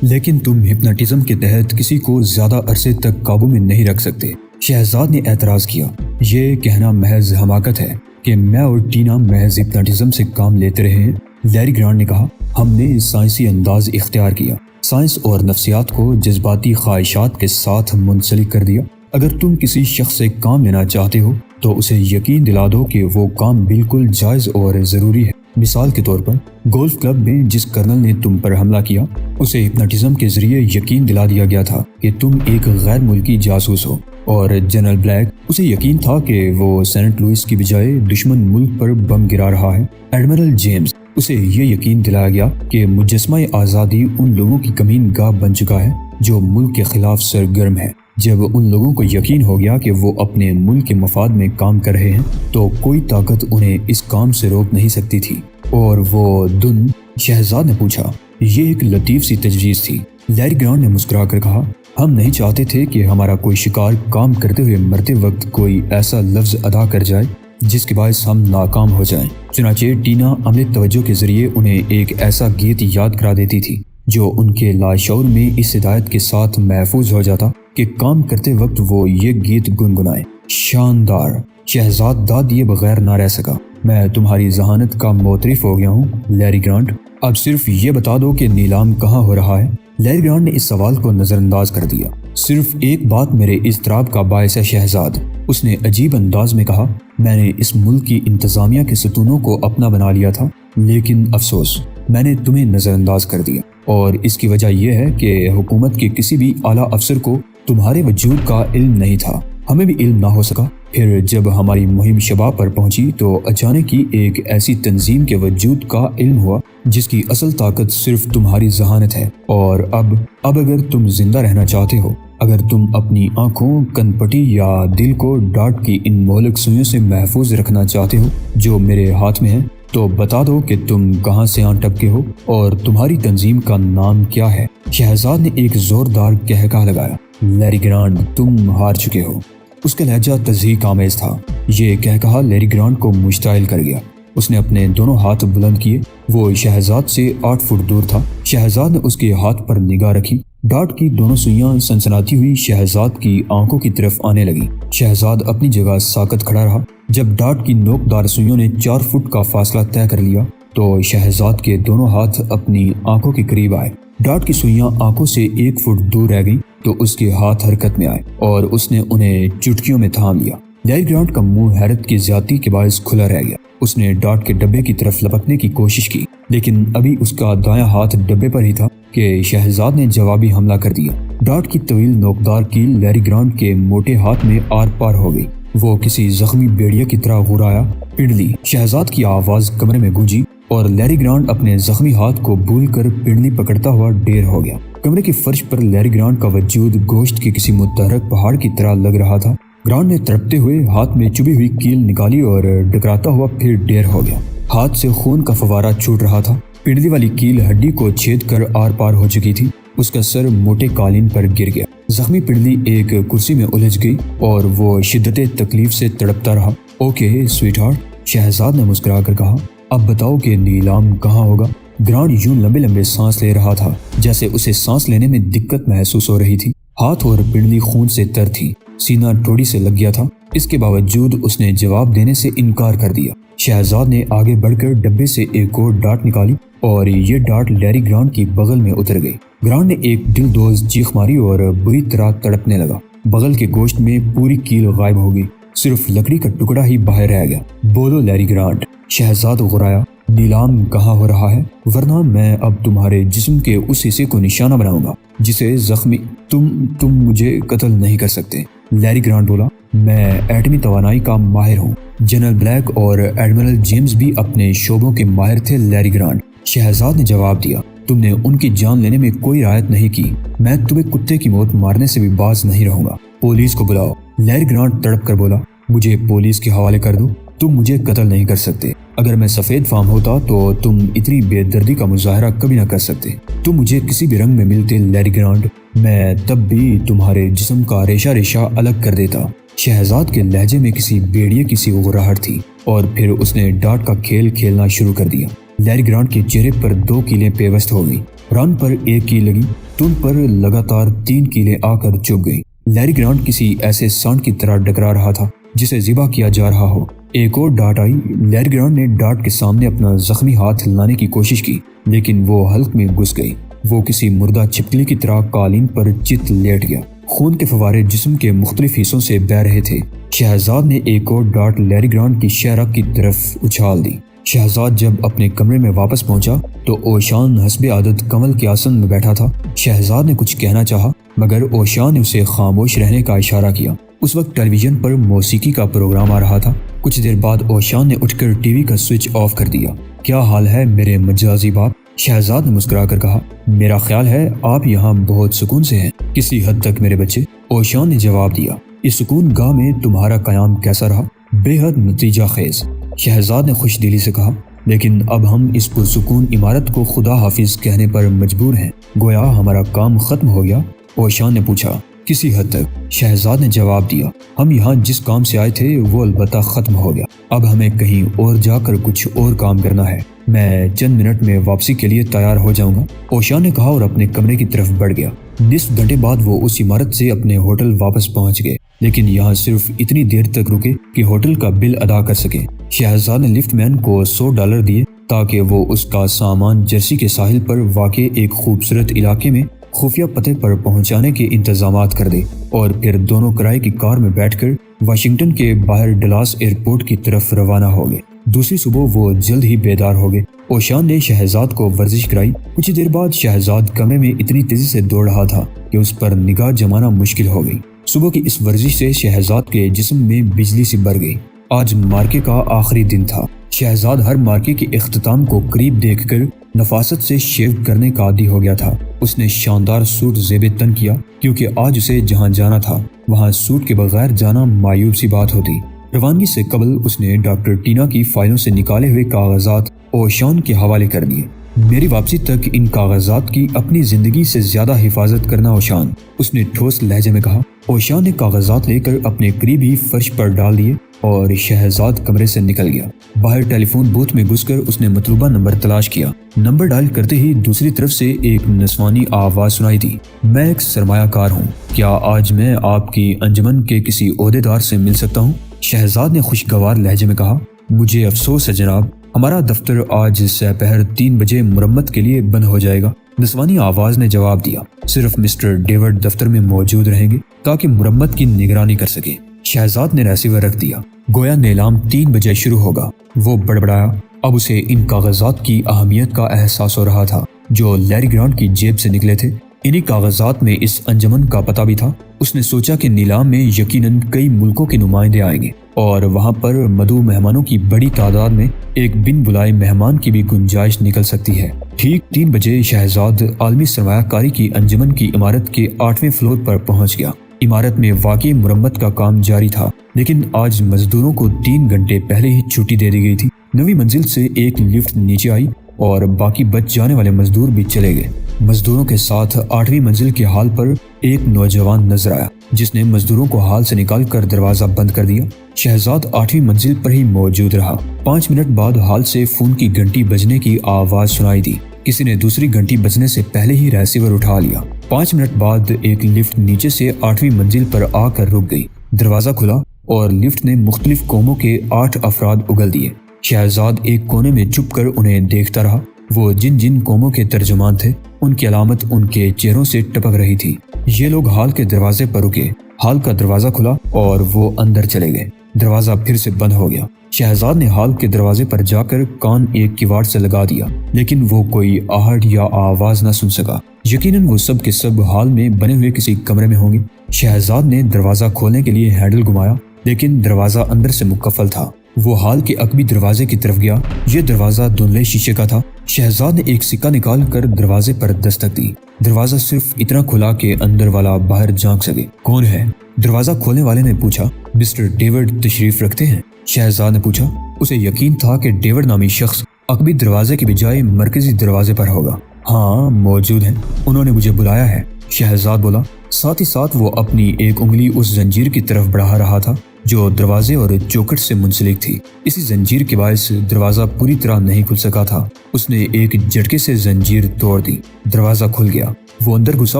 لیکن تم ہپناٹزم کے تحت کسی کو زیادہ عرصے تک قابو میں نہیں رکھ سکتے۔ شہزاد نے اعتراض کیا، یہ کہنا محض حماقت ہے کہ میں اور ٹینا محض ہپناٹزم سے کام لیتے رہے ہیں۔ لیری گرانٹ نے کہا، ہم نے سائنسی انداز اختیار کیا، سائنس اور نفسیات کو جذباتی خواہشات کے ساتھ منسلک کر دیا۔ اگر تم کسی شخص سے کام لینا چاہتے ہو تو اسے یقین دلا دو کہ وہ کام بالکل جائز اور ضروری ہے۔ مثال کے طور پر گولف کلب میں جس کرنل نے تم پر حملہ کیا، اسے ہپناٹزم کے ذریعے یقین دلا دیا گیا تھا کہ تم ایک غیر ملکی جاسوس ہو، اور جنرل بلیک، اسے یقین تھا کہ وہ سینٹ لوئس کی بجائے دشمن ملک پر بم گرا رہا ہے۔ ایڈمرل جیمز، اسے یہ یقین دلایا گیا کہ مجسمہ آزادی ان لوگوں کی کمین گاہ بن چکا ہے جو ملک کے خلاف سرگرم ہے۔ جب ان لوگوں کو یقین ہو گیا کہ وہ اپنے ملک کے مفاد میں کام کر رہے ہیں تو کوئی طاقت انہیں اس کام سے روک نہیں سکتی تھی۔ اور وہ دن؟ شہزاد نے پوچھا۔ یہ ایک لطیف سی تجویز تھی، لیری گرانٹ نے مسکرا کر کہا۔ ہم نہیں چاہتے تھے کہ ہمارا کوئی شکار کام کرتے ہوئے مرتے وقت کوئی ایسا لفظ ادا کر جائے جس کے باعث ہم ناکام ہو جائیں۔ چنانچہ ٹینا عملی توجہ کے ذریعے انہیں ایک ایسا گیت یاد کرا دیتی تھی جو ان کے لاشعور میں اس ہدایت کے ساتھ محفوظ ہو جاتا کہ کام کرتے وقت وہ یہ گیت گنگنائیں۔ شاندار! شہزاد داد دیے بغیر نہ رہ سکا۔ میں تمہاری ذہانت کا معترف ہو گیا ہوں لیری گرانٹ۔ اب صرف یہ بتا دو کہ نیلام کہاں ہو رہا ہے؟ لیری گرانٹ نے اس سوال کو نظر انداز کر دیا۔ صرف ایک بات میرے اضطراب کا باعث ہے شہزاد، اس نے عجیب انداز میں کہا۔ میں نے اس ملک کی انتظامیہ کے ستونوں کو اپنا بنا لیا تھا، لیکن افسوس میں نے تمہیں نظر انداز کر دیا، اور اس کی وجہ یہ ہے کہ حکومت کے کسی بھی اعلیٰ افسر کو تمہارے وجود کا علم نہیں تھا۔ ہمیں بھی علم نہ ہو سکا۔ پھر جب ہماری مہم شباب پر پہنچی تو اچانک ہی ایک ایسی تنظیم کے وجود کا علم ہوا جس کی اصل طاقت صرف تمہاری ذہانت ہے۔ اور اب اگر تم زندہ رہنا چاہتے ہو، اگر تم اپنی آنکھوں، کن پٹی یا دل کو ڈاٹ کی ان مہلک سوئیوں سے محفوظ رکھنا چاہتے ہو جو میرے ہاتھ میں ہے، تو بتا دو کہ تم کہاں سے آن ٹپکے ہو اور تمہاری تنظیم کا نام کیا ہے۔ شہزاد نے ایک زوردار قہقہہ لگایا۔ لیری گرانٹ، تم ہار چکے ہو۔ اس کا لہجہ تضحیک آمیز تھا۔ یہ قہقہہ لیری گرانٹ کو مشتعل کر گیا۔ اس نے اپنے دونوں ہاتھ بلند کیے۔ وہ شہزاد سے 8 فٹ دور تھا۔ شہزاد نے اس کے ہاتھ پر نگاہ رکھی۔ ڈاٹ کی دونوں سوئیاں سنسناتی ہوئی شہزاد کی آنکھوں کی طرف آنے لگی۔ شہزاد اپنی جگہ ساکت کھڑا رہا۔ جب ڈاٹ کی نوکدار سوئیوں نے 4 فٹ کا فاصلہ طے کر لیا تو شہزاد کے دونوں ہاتھ اپنی آنکھوں کے قریب آئے۔ ڈاٹ کی سوئیاں آنکھوں سے 1 فٹ دور رہ گئیں تو اس کے ہاتھ حرکت میں آئے اور اس نے انہیں چٹکیوں میں تھام لیا۔ لیری گرانٹ کا منہ حیرت کی زیادتی کے باعث کھلا رہ گیا۔ اس نے ڈاٹ کے ڈبے کی طرف لپکنے کی کوشش کی، لیکن ابھی اس کا دایاں ہاتھ ڈبے پر ہی تھا کہ شہزاد نے جوابی حملہ کر دیا۔ ڈاٹ کی طویل نوکدار کیل لیری گرانٹ کے موٹے ہاتھ میں آر پار ہو گئی۔ وہ کسی زخمی بھیڑیا کی طرح غرایا۔ پنڈلی! شہزاد کی آواز کمرے میں گونجی اور لیری گرانٹ اپنے زخمی ہاتھ کو بھول کر پنڈلی پکڑتا ہوا ڈھیر ہو گیا۔ کمرے کے فرش پر لیری گرانٹ کا وجود گوشت کے کسی متحرک پہاڑ کی طرح لگ رہا تھا۔ گرانٹ نے تڑپتے ہوئے ہاتھ میں چبھی ہوئی کیل نکالی اور ڈکراتا ہوا پھر ڈھیر ہو گیا۔ ہاتھ سے خون کا فوارہ چھوٹ رہا تھا۔ پنڈلی والی کیل ہڈی کو چھید کر آر پار ہو چکی تھی۔ اس کا سر موٹے قالین پر گر گیا۔ زخمی پنڈلی ایک کرسی میں الجھ گئی اور وہ شدت تکلیف سے تڑپتا رہا۔ اوکے سویٹ ہارٹ، شہزاد نے مسکرا کر کہا، اب بتاؤ کہ نیلام کہاں ہوگا؟ گرانٹ یوں لمبے لمبے سانس لے رہا تھا جیسے اسے سانس لینے میں دقت محسوس ہو رہی تھی۔ ہاتھ اور پنڈلی خون سے تر تھی، سینہ ٹھوڑی سے لگ گیا تھا۔ اس کے باوجود اس نے جواب دینے سے انکار کر دیا۔ شہزاد نے آگے بڑھ کر ڈبے سے ایک اور ڈاٹ نکالی اور یہ ڈاٹ لیری گرانٹ کی بغل میں اتر گئی۔ گرانٹ نے ایک دل دوز چیخ ماری اور بری طرح تڑپنے لگا۔ بغل کے گوشت میں پوری کیل غائب ہو گئی، صرف لکڑی کا ٹکڑا ہی باہر رہ گیا۔ بولو لیری گرانٹ، شہزاد غرایا، نیلام کہاں ہو رہا ہے؟ ورنہ میں اب تمہارے جسم کے اس حصے کو نشانہ بناؤں گا جسے زخمی تم مجھے قتل نہیں کر سکتے۔ لیری گرانٹ بولا، میں ایٹمی توانائی کا ماہر ہوں۔ جنرل بلیک اور ایڈمرل جیمز بھی اپنے شعبوں کے ماہر تھے لیری گرانٹ۔ شہزاد نے جواب دیا، تم نے ان کی جان لینے میں کوئی رعایت نہیں کی، میں تمہیں کتے کی موت مارنے سے بھی باز نہیں رہوں گا۔ پولیس کو بلاؤ۔ لیری گرانٹ تڑپ کر بولا، مجھے پولیس کے حوالے کر دو، تم مجھے قتل نہیں کر سکتے۔ اگر میں سفید فام ہوتا تو تم اتنی بے دردی کا مظاہرہ کبھی نہ کر سکتے۔ تم مجھے کسی بھی رنگ میں ملتے لیری گرانٹ، میں تب بھی تمہارے جسم کا ریشہ ریشہ الگ کر دیتا۔ شہزاد کے لہجے میں کسی بھیڑیے کی سی غراہٹ تھی اور پھر اس نے ڈاٹ کا کھیل کھیلنا شروع کر دیا۔ لیری گرانٹ کے چہرے پر 2 کیلیں پیوست ہو گئی۔ ران پر 1 کیل لگی تو ان پر لگاتار 3 کیلیں آ کر چپ گئی۔ لیری گرانٹ کسی ایسے سانڈ کی طرح ڈکرا رہا تھا جسے ذبح کیا جا رہا ہو۔ ایک اور ڈاٹ آئی۔ لیری گرانٹ نے ڈاٹ کے سامنے اپنا زخمی ہاتھ ہلانے کی کوشش کی لیکن وہ حلق میں گھس گئی۔ وہ کسی مردہ چھپکلی کی طرح قالین پر چت لیٹ گیا۔ خون کے فوارے جسم کے مختلف حصوں سے بہہ رہے تھے۔ شہزاد نے ایک اور ڈاٹ لیری گرانٹ کی شہرک کی طرف اچھال دی۔ شہزاد جب اپنے کمرے میں واپس پہنچا تو اوشان حسب عادت کنول کے آسن میں بیٹھا تھا۔ شہزاد نے کچھ کہنا چاہا مگر اوشان نے اسے خاموش رہنے کا اشارہ کیا۔ اس وقت ٹیلی ویژن پر موسیقی کا پروگرام آ رہا تھا۔ کچھ دیر بعد اوشان نے اٹھ کر ٹی وی کا سوئچ آف کر دیا۔ کیا حال ہے میرے مجازی باپ؟ شہزاد نے مسکرا کر کہا۔ میرا خیال ہے آپ یہاں بہت سکون سے ہیں۔ کسی حد تک میرے بچے، اوشان نے جواب دیا۔ اس سکون گاہ میں تمہارا قیام کیسا رہا؟ بے حد نتیجہ خیز، شہزاد نے خوش دلی سے کہا۔ لیکن اب ہم اس پرسکون عمارت کو خدا حافظ کہنے پر مجبور ہیں۔ گویا ہمارا کام ختم ہو گیا؟ اوشان نے پوچھا۔ کسی حد تک، شہزاد نے جواب دیا۔ ہم یہاں جس کام سے آئے تھے وہ البتہ ختم ہو گیا۔ اب ہمیں کہیں اور جا کر کچھ اور کام کرنا ہے۔ میں چند منٹ میں واپسی کے لیے تیار ہو جاؤں گا، اوشان نے کہا اور اپنے کمرے کی طرف بڑھ گیا۔ نصف گھنٹے بعد وہ اس عمارت سے اپنے ہوٹل واپس پہنچ گئے لیکن یہاں صرف اتنی دیر تک رکے کہ ہوٹل کا بل ادا کر سکے۔ شہزاد نے لفٹ مین کو $100 دیے تاکہ وہ اس کا سامان جرسی کے ساحل پر واقع ایک خوبصورت علاقے میں خفیہ پتے پر پہنچانے کے انتظامات کر دے، اور پھر دونوں کرائے کی کار میں بیٹھ کر واشنگٹن کے باہر ڈلاس ایئرپورٹ کی طرف روانہ ہو گئے۔ دوسری صبح وہ جلد ہی بیدار ہو گئے۔ اوشان نے شہزاد کو ورزش کرائی۔ کچھ دیر بعد شہزاد کمرے میں اتنی تیزی سے دوڑ رہا تھا کہ اس پر نگاہ جمانا مشکل ہو گئی۔ صبح کی اس ورزش سے شہزاد کے جسم میں بجلی سی بڑھ گئی۔ آج مارکے کا آخری دن تھا۔ شہزاد ہر مارکے کے اختتام کو قریب دیکھ کر نفاست سے شیو کرنے کا عادی ہو گیا تھا۔ اس نے شاندار سوٹ زیب تن کیا کیونکہ آج اسے جہاں جانا تھا وہاں سوٹ کے بغیر جانا معیوب سی بات ہوتی۔ روانگی سے قبل اس نے ڈاکٹر ٹینا کی فائلوں سے نکالے ہوئے کاغذات اوشان کے حوالے کر دیے۔ میری واپسی تک ان کاغذات کی اپنی زندگی سے زیادہ حفاظت کرنا اوشان، اس نے ٹھوس لہجے میں کہا۔ اوشان نے کاغذات لے کر اپنے قریب ہی فرش پر ڈال دیے اور شہزاد کمرے سے نکل گیا۔ باہر ٹیلی فون بوتھ میں گھس کر اس نے مطلوبہ نمبر تلاش کیا۔ نمبر ڈائل کرتے ہی دوسری طرف سے ایک نسوانی آواز سنائی دی۔ میں ایک سرمایہ کار ہوں، کیا آج میں آپ کی انجمن کے کسی عہدیدار سے مل سکتا ہوں؟ شہزاد نے خوشگوار لہجے میں کہا۔ مجھے افسوس ہے جناب، ہمارا دفتر آج سپہر 3 بجے مرمت کے لیے بند ہو جائے گا۔ نسوانی آواز نے جواب دیا۔ صرف مسٹر ڈیوڈ دفتر میں موجود رہیں گے تاکہ مرمت کی نگرانی کر سکے۔ شہزاد نے ریسیور رکھ دیا۔ گویا نیلام 3 بجے شروع ہوگا۔ وہ بڑبڑایا۔ اب اسے ان کاغذات کی اہمیت کا احساس ہو رہا تھا جو لیری گرانٹ کی جیب سے نکلے تھے۔ انہی کاغذات میں اس انجمن کا پتہ بھی تھا۔ اس نے سوچا کہ نیلام میں یقیناً کئی ملکوں کے نمائندے آئیں گے اور وہاں پر مدعو مہمانوں کی بڑی تعداد میں ایک بن بلائے مہمان کی بھی گنجائش نکل سکتی ہے۔ ٹھیک 3 بجے شہزاد عالمی سرمایہ کاری کی انجمن کی عمارت کے 8ویں فلور پر پہنچ گیا۔ عمارت میں واقعی مرمت کا کام جاری تھا لیکن آج مزدوروں کو 3 گھنٹے پہلے ہی چھٹی دے دی گئی تھی۔ 9ویں منزل سے ایک لفٹ نیچے آئی اور باقی بچ جانے والے مزدور بھی چلے گئے۔ مزدوروں کے ساتھ 8ویں منزل کے ہال پر ایک نوجوان نظر آیا جس نے مزدوروں کو ہال سے نکال کر دروازہ بند کر دیا۔ شہزاد 8ویں منزل پر ہی موجود رہا۔ 5 منٹ بعد ہال سے فون کی گھنٹی بجنے کی آواز سنائی دی۔ کسی نے دوسری گھنٹی بجنے سے پہلے ہی ریسیور اٹھا لیا۔ 5 منٹ بعد ایک لفٹ نیچے سے 8ویں منزل پر آ کر رک گئی۔ دروازہ کھلا اور لفٹ نے مختلف قوموں کے 8 افراد اگل دیے۔ شہزاد ایک کونے میں چھپ کر انہیں دیکھتا رہا۔ وہ جن جن قوموں کے ترجمان تھے ان کی علامت ان کے چہروں سے ٹپک رہی تھی۔ یہ لوگ ہال کے دروازے پر رکے۔ ہال کا دروازہ کھلا اور وہ اندر چلے گئے۔ دروازہ پھر سے بند ہو گیا۔ شہزاد نے ہال کے دروازے پر جا کر کان ایک کیواڑ سے لگا دیا لیکن وہ کوئی آہٹ یا آواز نہ سن سکا۔ یقیناً وہ سب کے سب ہال میں بنے ہوئے کسی کمرے میں ہوں گے۔ شہزاد نے دروازہ کھولنے کے لیے ہینڈل گھمایا لیکن دروازہ اندر سے مقفل تھا۔ وہ ہال کے عقبی دروازے کی طرف گیا۔ یہ دروازہ دھندلے شیشے کا تھا۔ شہزاد نے ایک سکہ نکال کر دروازے پر دستک دی۔ دروازہ صرف اتنا کھلا کہ اندر والا باہر جھانک سکے۔ کون ہے؟ دروازہ کھولنے والے نے پوچھا۔ مسٹر ڈیوڈ تشریف رکھتے ہیں؟ شہزاد نے پوچھا۔ اسے یقین تھا کہ ڈیوڈ نامی شخص عقبی دروازے کے بجائے مرکزی دروازے پر ہوگا۔ ہاں موجود ہیں، انہوں نے مجھے بلایا ہے، شہزاد بولا۔ ساتھ ہی ساتھ وہ اپنی ایک انگلی اس زنجیر کی طرف بڑھا رہا تھا جو دروازے اور چوکھٹ سے منسلک تھی۔ اسی زنجیر کے باعث دروازہ پوری طرح نہیں کھل سکا تھا۔ اس نے ایک جھٹکے سے زنجیر توڑ دی، دروازہ کھل گیا۔ وہ اندر گھسا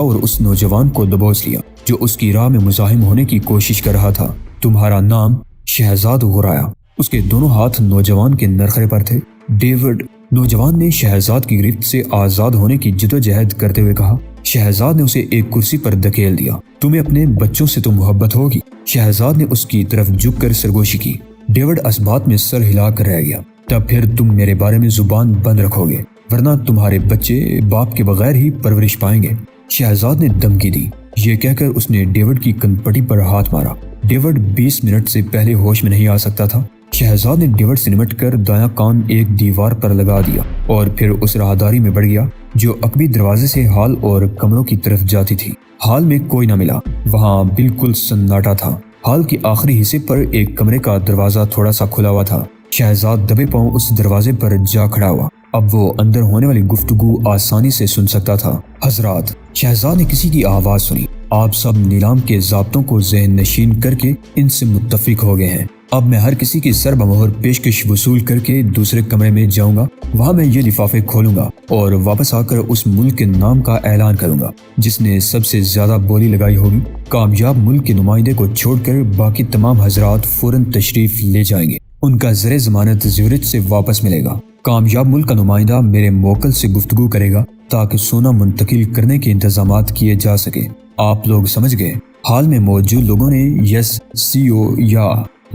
اور اس نوجوان کو دبوچ لیا جو اس کی راہ میں مزاحم ہونے کی کوشش کر رہا تھا۔ تمہارا نام؟ شہزاد غرایا۔ اس کے دونوں ہاتھ نوجوان کے نرخرے پر تھے۔ ڈیوڈ، نوجوان نے شہزاد کی گرفت سے آزاد ہونے کی جدوجہد کرتے ہوئے کہا۔ شہزاد نے اسے ایک کرسی پر دھکیل دیا۔ تمہیں اپنے بچوں سے تو محبت ہوگی؟ شہزاد نے اس کی طرف جھک کر سرگوشی کی۔ ڈیوڈ اسبات میں سر ہلا کر رہ گیا۔ تب پھر تم میرے بارے میں زبان بند رکھو گے، ورنہ تمہارے بچے باپ کے بغیر ہی پرورش پائیں گے۔ شہزاد نے دھمکی دی۔ یہ کہہ کر اس نے ڈیوڈ کی کنپٹی پر ہاتھ مارا۔ ڈیوڈ 20 منٹ سے پہلے ہوش میں نہیں آ سکتا تھا۔ شہزاد نے ڈیوڈ سے نمٹ کر دایاں کان ایک دیوار پر لگا دیا اور پھر اس راہداری میں بڑھ گیا جو عقبی دروازے سے ہال اور کمروں کی طرف جاتی تھی۔ ہال میں کوئی نہ ملا، وہاں بالکل سناٹا تھا۔ ہال کے آخری حصے پر ایک کمرے کا دروازہ تھوڑا سا کھلا ہوا تھا۔ شہزاد دبے پاؤں اس دروازے پر جا کھڑا ہوا۔ اب وہ اندر ہونے والی گفتگو آسانی سے سن سکتا تھا۔ حضرات، شہزاد نے کسی کی آواز سنی، آپ سب نیلام کے ضابطوں کو ذہن نشین کر کے ان سے متفق ہو گئے ہیں۔ اب میں ہر کسی کی سر بمہر پیشکش وصول کر کے دوسرے کمرے میں جاؤں گا۔ وہاں میں یہ لفافے کھولوں گا اور واپس آ کر اس ملک کے نام کا اعلان کروں گا جس نے سب سے زیادہ بولی لگائی ہوگی۔ کامیاب ملک کے نمائندے کو چھوڑ کر باقی تمام حضرات فوراً تشریف لے جائیں گے۔ ان کا زر ضمانت زیورچ سے واپس ملے گا۔ کامیاب ملک کا نمائندہ میرے موکل سے گفتگو کرے گا تاکہ سونا منتقل کرنے کے انتظامات کیے جا سکے۔ آپ لوگ سمجھ گئے؟ حال میں موجود لوگوں نے یس، سی او یا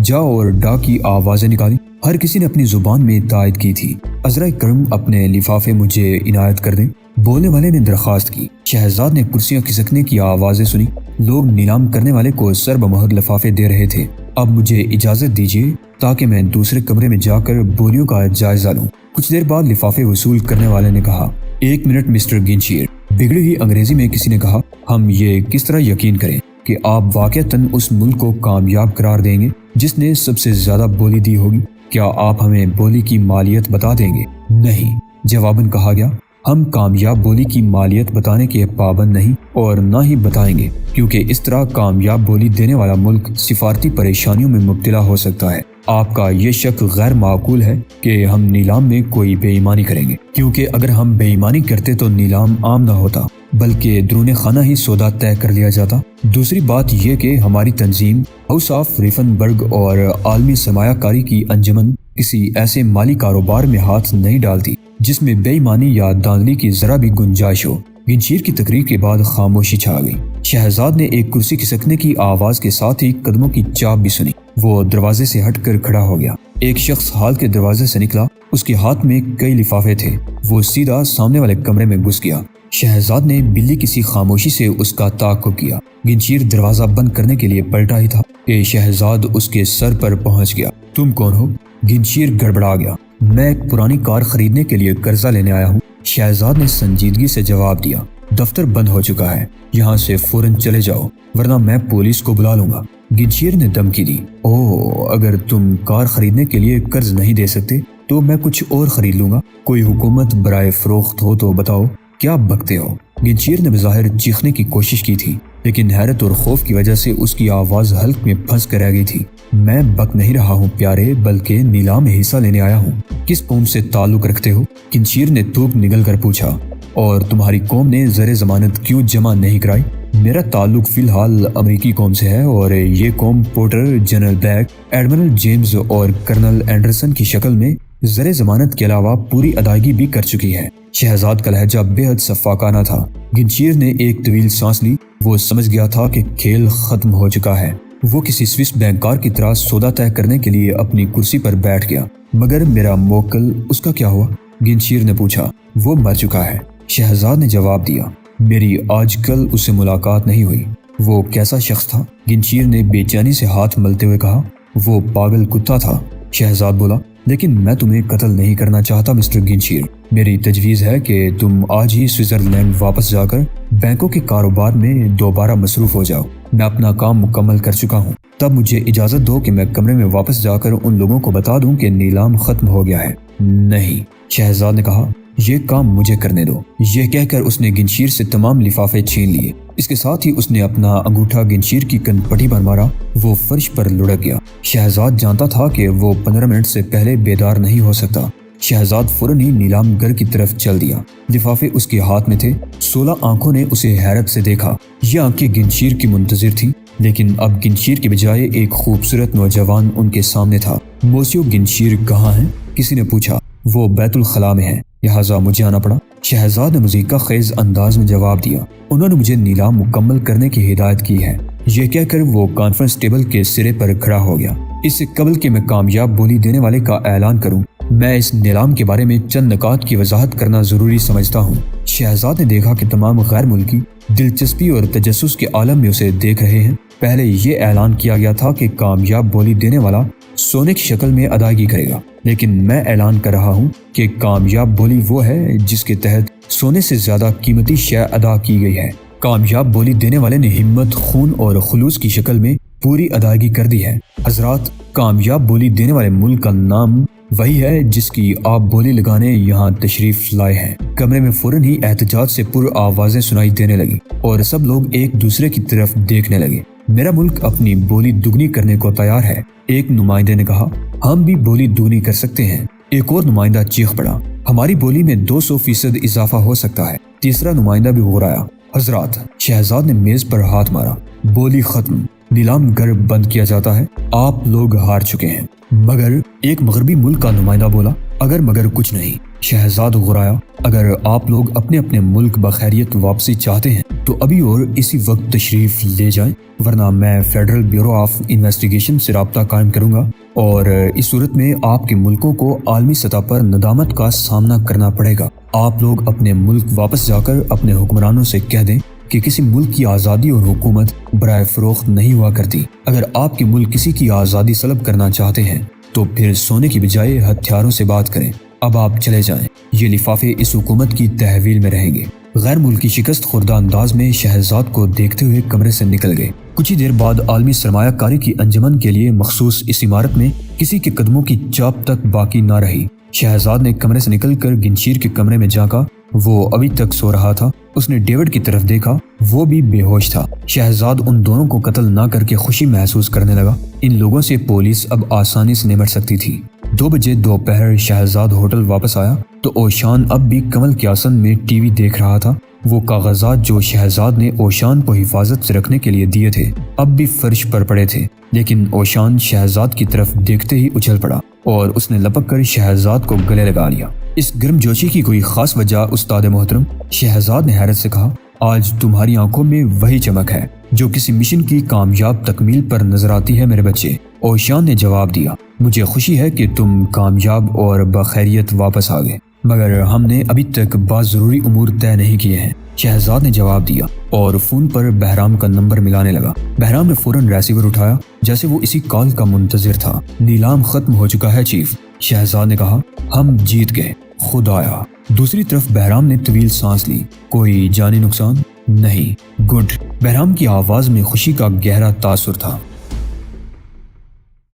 جا اور ڈا کی آوازیں نکالی۔ ہر کسی نے اپنی زبان میں تائید کی تھی۔ عذرائے کرم اپنے لفافے مجھے عنایت کر دیں، بولنے والے نے درخواست کی۔ شہزاد نے کرسیاں کھسکنے کی آوازیں سنی۔ لوگ نیلام کرنے والے کو سر بمہر لفافے دے رہے تھے۔ اب مجھے اجازت دیجیے تاکہ میں دوسرے کمرے میں جا کر بولیوں کا جائزہ لوں۔ کچھ دیر بعد لفافے وصول کرنے والے نے کہا، 1 منٹ مسٹر گنشیر۔ بگڑی ہوئی انگریزی میں کسی نے کہا، ہم یہ کس طرح یقین کریں کہ آپ واقعتاً اس ملک کو کامیاب قرار دیں گے جس نے سب سے زیادہ بولی دی ہوگی؟ کیا آپ ہمیں بولی کی مالیت بتا دیں گے؟ نہیں، جواباً کہا گیا، ہم کامیاب بولی کی مالیت بتانے کے پابند نہیں اور نہ ہی بتائیں گے، کیونکہ اس طرح کامیاب بولی دینے والا ملک سفارتی پریشانیوں میں مبتلا ہو سکتا ہے۔ آپ کا یہ شک غیر معقول ہے کہ ہم نیلام میں کوئی بے ایمانی کریں گے، کیونکہ اگر ہم بے ایمانی کرتے تو نیلام عام نہ ہوتا بلکہ درون خانہ ہی سودا طے کر لیا جاتا۔ دوسری بات یہ کہ ہماری تنظیم ہاؤس آف ریفنبرگ اور عالمی سرمایہ کاری کی انجمن کسی ایسے مالی کاروبار میں ہاتھ نہیں ڈالتی جس میں بے ایمانی یا دھاندلی کی ذرا بھی گنجائش ہو۔ گنشیر کی تقریر کے بعد خاموشی چھا گئی۔ شہزاد نے ایک کرسی کھسکنے کی آواز کے ساتھ ہی قدموں کی چاپ بھی سنی۔ وہ دروازے سے ہٹ کر کھڑا ہو گیا۔ ایک شخص ہال کے دروازے سے نکلا، اس کے ہاتھ میں کئی لفافے تھے۔ وہ سیدھا سامنے والے کمرے میں گھس گیا۔ شہزاد نے بلی کسی خاموشی سے اس کا تعاقب کیا۔ گنشیر دروازہ بند کرنے کے لیے پلٹا ہی تھا کہ شہزاد اس کے سر پر پہنچ گیا۔ تم کون ہو؟ گنشیر گڑبڑا گیا۔ میں ایک پرانی کار خریدنے کے لیے قرضہ لینے آیا ہوں، شہزاد نے سنجیدگی سے جواب دیا۔ دفتر بند ہو چکا ہے، یہاں سے فوراً چلے جاؤ ورنہ میں پولیس کو بلا لوں گا۔ گنشیر نے دھمکی دی۔ اوہ، اگر تم کار خریدنے کے لیے قرض نہیں دے سکتے تو میں کچھ اور خرید لوں گا۔ کوئی حکومت برائے فروخت ہو تو بتاؤ، کیا بکتے ہو؟ گنشیر نے بظاہر چیخنے کی کوشش کی تھی لیکن حیرت اور خوف کی وجہ سے اس کی آواز حلق میں پھنس کر رہ گئی تھی۔ میں بک نہیں رہا ہوں پیارے، بلکہ نیلام میں حصہ لینے آیا ہوں۔ کس قوم سے تعلق رکھتے ہو؟ گنشیر نے تھوک نگل کر پوچھا۔ اور تمہاری قوم نے زر ضمانت کیوں جمع نہیں کرائی؟ میرا تعلق فی الحال امریکی قوم سے ہے اور یہ قوم Porter, general Black, admiral James اور کرنل اینڈرسن کی شکل میں زر ضمانت کے علاوہ پوری ادائیگی بھی کر چکی ہے۔ شہزاد کا لہجہ بے حد شفاقانہ تھا۔ گنشیر نے ایک طویل سانس لی۔ وہ سمجھ گیا تھا کہ کھیل ختم ہو چکا ہے۔ وہ کسی سوئس بینکار کی طرح سودا طے کرنے کے لیے اپنی کرسی پر بیٹھ گیا۔ مگر میرا موکل، اس کا کیا ہوا؟ گنشیر نے پوچھا۔ وہ مر چکا ہے، شہزاد نے جواب دیا۔ میری آج کل اس سے ملاقات نہیں ہوئی۔ وہ کیسا شخص تھا؟ گنشیر نے بے چینی سے ہاتھ ملتے ہوئے کہا۔ وہ پاگل کتا تھا، شہزاد بولا۔ لیکن میں تمہیں قتل نہیں کرنا چاہتا مسٹر گنشیر۔ میری تجویز ہے کہ تم آج ہی سوئٹزرلینڈ واپس جا کر بینکوں کے کاروبار میں دوبارہ مصروف ہو جاؤ۔ میں اپنا کام مکمل کر چکا ہوں۔ تب مجھے اجازت دو کہ میں کمرے میں واپس جا کر ان لوگوں کو بتا دوں کہ نیلام ختم ہو گیا ہے۔ نہیں، شہزاد نے کہا، یہ کام مجھے کرنے دو۔ یہ کہہ کر اس نے گنشیر سے تمام لفافے چھین لیے۔ اس کے ساتھ ہی اس نے اپنا انگوٹھا گنشیر کی کن پٹی پر مارا۔ وہ فرش پر لڑک گیا۔ شہزاد جانتا تھا کہ وہ 15 منٹ سے پہلے بیدار نہیں ہو سکتا۔ شہزاد فوراً ہی نیلام گر کی طرف چل دیا۔ لفافے اس کے ہاتھ میں تھے۔ 16 آنکھوں نے اسے حیرت سے دیکھا۔ یہ آنکھیں گنشیر کی منتظر تھیں، لیکن اب گنشیر کے بجائے ایک خوبصورت نوجوان ان کے سامنے تھا۔ موسیو گنشیر کہاں ہیں؟ کسی نے پوچھا۔ وہ بیت الخلاء میں ہیں، لہٰذا مجھے آنا پڑا۔ شہزاد نے موسیقی خیز انداز میں جواب دیا۔ انہوں نے مجھے نیلام مکمل کرنے کی ہدایت کی ہے۔ یہ کہہ کر وہ کانفرنس ٹیبل کے سرے پر کھڑا ہو گیا۔ اس سے قبل کہ میں کامیاب بولی دینے والے کا اعلان کروں، میں اس نیلام کے بارے میں چند نکات کی وضاحت کرنا ضروری سمجھتا ہوں۔ شہزاد نے دیکھا کہ تمام غیر ملکی دلچسپی اور تجسس کے عالم میں اسے دیکھ رہے ہیں۔ پہلے یہ اعلان کیا گیا تھا کہ کامیاب بولی دینے والا سونے کی شکل میں ادائیگی کرے گا، لیکن میں اعلان کر رہا ہوں کہ کامیاب بولی وہ ہے جس کے تحت سونے سے زیادہ قیمتی شے ادا کی گئی ہے۔ کامیاب بولی دینے والے نے ہمت، خون اور خلوص کی شکل میں پوری ادائیگی کر دی ہے۔ حضرات، کامیاب بولی دینے والے ملک کا نام وہی ہے جس کی آپ بولی لگانے یہاں تشریف لائے ہیں۔ کمرے میں فوراً ہی احتجاج سے پر آوازیں سنائی دینے لگی اور سب لوگ ایک دوسرے کی طرف دیکھنے لگے۔ میرا ملک اپنی بولی دگنی کرنے کو تیار ہے، ایک نمائندے نے کہا۔ ہم بھی بولی دگنی کر سکتے ہیں، ایک اور نمائندہ چیخ پڑا۔ ہماری بولی میں 200% اضافہ ہو سکتا ہے، تیسرا نمائندہ بھی غرایا۔ حضرات، شہزاد نے میز پر ہاتھ مارا۔ بولی ختم، نیلام گر بند کیا جاتا ہے، آپ لوگ ہار چکے ہیں۔ مگر ایک مغربی ملک کا نمائندہ بولا۔ اگر مگر کچھ نہیں، شہزاد غرایا۔ اگر آپ لوگ اپنے اپنے ملک بخیریت واپسی چاہتے ہیں تو ابھی اور اسی وقت تشریف لے جائیں، ورنہ میں فیڈرل بیورو آف انویسٹیگیشن سے رابطہ قائم کروں گا اور اس صورت میں آپ کے ملکوں کو عالمی سطح پر ندامت کا سامنا کرنا پڑے گا۔ آپ لوگ اپنے ملک واپس جا کر اپنے حکمرانوں سے کہہ دیں کہ کسی ملک کی آزادی اور حکومت برائے فروخت نہیں ہوا کرتی۔ اگر آپ کے ملک کسی کی آزادی سلب کرنا چاہتے ہیں تو پھر سونے کی بجائے ہتھیاروں سے بات کریں۔ اب آپ چلے جائیں، یہ لفافے اس حکومت کی تحویل میں رہیں گے۔ غیر ملکی شکست خوردہ انداز میں شہزاد کو دیکھتے ہوئے کمرے سے نکل گئے۔ کچھ ہی دیر بعد عالمی سرمایہ کاری کی انجمن کے لیے مخصوص اس عمارت میں کسی کے قدموں کی چاپ تک باقی نہ رہی۔ شہزاد نے کمرے سے نکل کر گنشیر کے کمرے میں جھانکا۔ وہ ابھی تک سو رہا تھا۔ اس نے ڈیوڈ کی طرف دیکھا، وہ بھی بے ہوش تھا۔ شہزاد ان دونوں کو قتل نہ کر کے خوشی محسوس کرنے لگا۔ ان لوگوں سے پولیس اب آسانی سے نمٹ سکتی تھی۔ 2 بجے دوپہر شہزاد ہوٹل واپس آیا تو اوشان اب بھی کمل کے آسن میں ٹی وی دیکھ رہا تھا۔ وہ کاغذات جو شہزاد نے اوشان کو حفاظت سے رکھنے کے لیے دیے تھے اب بھی فرش پر پڑے تھے، لیکن اوشان شہزاد کی طرف دیکھتے ہی اچھل پڑا اور اس نے لپک کر شہزاد کو گلے لگا لیا۔ اس گرم جوشی کی کوئی خاص وجہ استاد محترم؟ شہزاد نے حیرت سے کہا۔ آج تمہاری آنکھوں میں وہی چمک ہے جو کسی مشن کی کامیاب تکمیل پر نظر آتی ہے میرے بچے، اوشان نے جواب دیا۔ مجھے خوشی ہے کہ تم کامیاب اور بخیریت واپس آ گئے، مگر ہم نے ابھی تک بعض ضروری امور طے نہیں کیے ہیں، شہزاد نے جواب دیا اور فون پر بہرام کا نمبر ملانے لگا۔ بہرام نے فوراً ریسیور اٹھایا جیسے وہ اسی کال کا منتظر تھا۔ نیلام ختم ہو چکا ہے چیف، شہزاد نے کہا۔ ہم جیت گئے، خدایا۔ دوسری طرف بہرام نے طویل سانس لی۔ کوئی جانی نقصان؟ نہیں۔ گڈ۔ بہرام کی آواز میں خوشی کا گہرا تاثر تھا۔